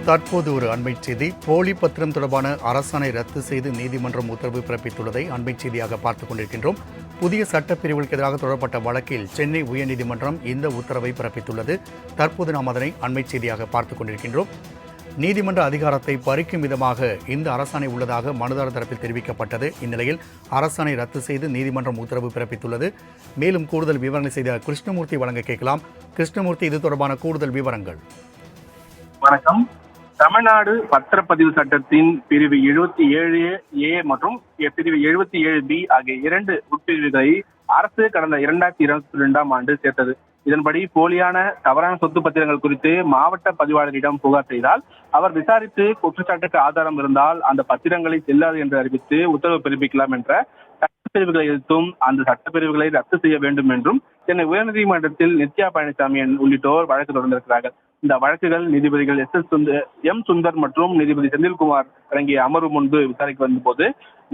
தற்போது ஒரு அண்மைச் செய்தி. போலி பத்திரம் தொடர்பான அரசாணை ரத்து செய்து நீதிமன்றம் உத்தரவு பிறப்பித்துள்ளதை அண்மைச் செய்தியாக பார்த்துக் கொண்டிருக்கின்றோம். புதிய சட்டப்பிரிவுகளுக்கு எதிராக தொடரப்பட்ட வழக்கில் சென்னை உயர்நீதிமன்றம் இந்த உத்தரவை பிறப்பித்துள்ளது. தற்போது நாம் அதனை அண்மைச் செய்தியாக பார்த்துக் கொண்டிருக்கின்றோம். நீதிமன்ற அதிகாரத்தை பறிக்கும் விதமாக இந்த அரசாணை உள்ளதாக மனுதாரர் தரப்பில் தெரிவிக்கப்பட்டது. இந்நிலையில் அரசாணை ரத்து செய்து நீதிமன்றம் உத்தரவு பிறப்பித்துள்ளது. மேலும் கூடுதல் விவரங்களை செய்த கிருஷ்ணமூர்த்தி வழங்க கேட்கலாம். கிருஷ்ணமூர்த்தி, இது தொடர்பான கூடுதல் விவரங்கள். வணக்கம். தமிழ்நாடு பத்திரப்பதிவு சட்டத்தின் பிரிவு 77A மற்றும் பிரிவு 77B ஆகிய இரண்டு உட்பிரிவுகளை அரசு கடந்த 2022ஆம் ஆண்டு சேர்த்தது. இதன்படி போலியான தவறான சொத்து பத்திரங்கள் குறித்து மாவட்ட பதிவாளரிடம் புகார் செய்தால் அவர் விசாரித்து குற்றச்சாட்டுக்கு ஆதாரம் இருந்தால் அந்த பத்திரங்களை செல்லாது என்று அறிவித்து உத்தரவு பிறப்பிக்கலாம் என்ற சட்டப்பிரிவுகளை எதிர்த்தும் அந்த சட்டப்பிரிவுகளை ரத்து செய்ய வேண்டும் என்றும் சென்னை உயர்நீதிமன்றத்தில் நித்யா பழனிசாமி உள்ளிட்டோர் வழக்கு தொடர்ந்திருக்கிறார்கள். இந்த வழக்குகள் நீதிபதிகள் எம் சுந்தர் மற்றும் நீதிபதி செந்தில்குமார் அடங்கிய அமர்வு முன்பு விசாரிக்க வந்தபோது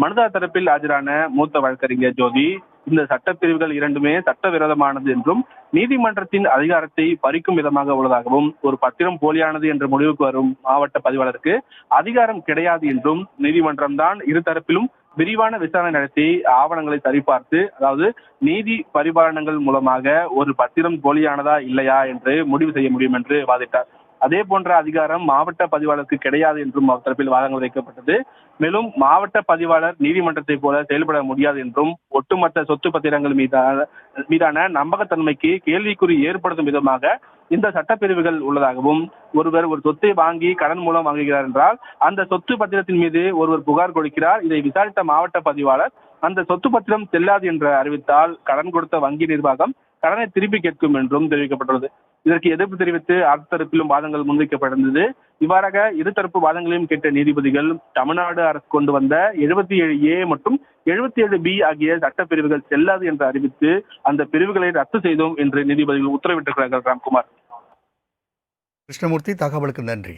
மனுதாரர் தரப்பில் ஆஜரான மூத்த வழக்கறிஞர் ஜோதி, இந்த சட்டப்பிரிவுகள் இரண்டுமே சட்டவிரோதமானது என்றும் நீதிமன்றத்தின் அதிகாரத்தை பறிக்கும் விதமாக உள்ளதாகவும் ஒரு பத்திரம் போலியானது என்ற முடிவுக்கு வரும் மாவட்ட பதிவாளருக்கு அதிகாரம் கிடையாது என்றும் நீதிமன்றம் தான் இருதரப்பிலும் விரிவான விசாரணை நடத்தி ஆவணங்களை சரிபார்த்து, அதாவது நீதி பரிபாலனங்கள் மூலமாக ஒரு பத்திரம் போலியானதா இல்லையா என்று முடிவு செய்ய முடியும் என்று வாதிட்டார். அதே போன்ற அதிகாரம் மாவட்ட பதிவாளருக்கு கிடையாது என்றும் அவர் தரப்பில் வாதங்கள் வைக்கப்பட்டது. மேலும் மாவட்ட பதிவாளர் நீதிமன்றத்தை போல செயல்பட முடியாது என்றும் ஒட்டுமொத்த சொத்து பத்திரங்கள் மீதான நம்பகத்தன்மைக்கு கேள்விக்குறி ஏற்படுத்தும் விதமாக இந்த சட்டப்பிரிவுகள் உள்ளதாகவும், ஒருவர் ஒரு சொத்தை வாங்கி கடன் மூலம் வாங்குகிறார் என்றால் அந்த சொத்து பத்திரத்தின் மீது ஒருவர் புகார் கொடுக்கிறார். இதை விசாரித்த மாவட்ட பதிவாளர் அந்த சொத்து பத்திரம் செல்லாது என்று அறிவித்தால் கடன் கொடுத்த வங்கி நிர்வாகம் கடனை திருப்பி கேட்கும் என்றும் தெரிவிக்கப்பட்டுள்ளது. இதற்கு எதிர்ப்பு தெரிவித்து அரசு தரப்பிலும் வாதங்கள் முன்வைக்கப்பட்டிருந்தது. இவ்வாறாக இருதரப்பு வாதங்களையும் கேட்ட நீதிபதிகள் தமிழ்நாடு அரசு கொண்டு வந்த 77A மற்றும் 77B ஆகிய சட்டப்பிரிவுகள் செல்லாது என்று அறிவித்து அந்த பிரிவுகளை ரத்து செய்தோம் என்று நீதிபதிகள் உத்தரவிட்டிருக்கிறார்கள். ராம்குமார். கிருஷ்ணமூர்த்தி, தகவலுக்கு நன்றி.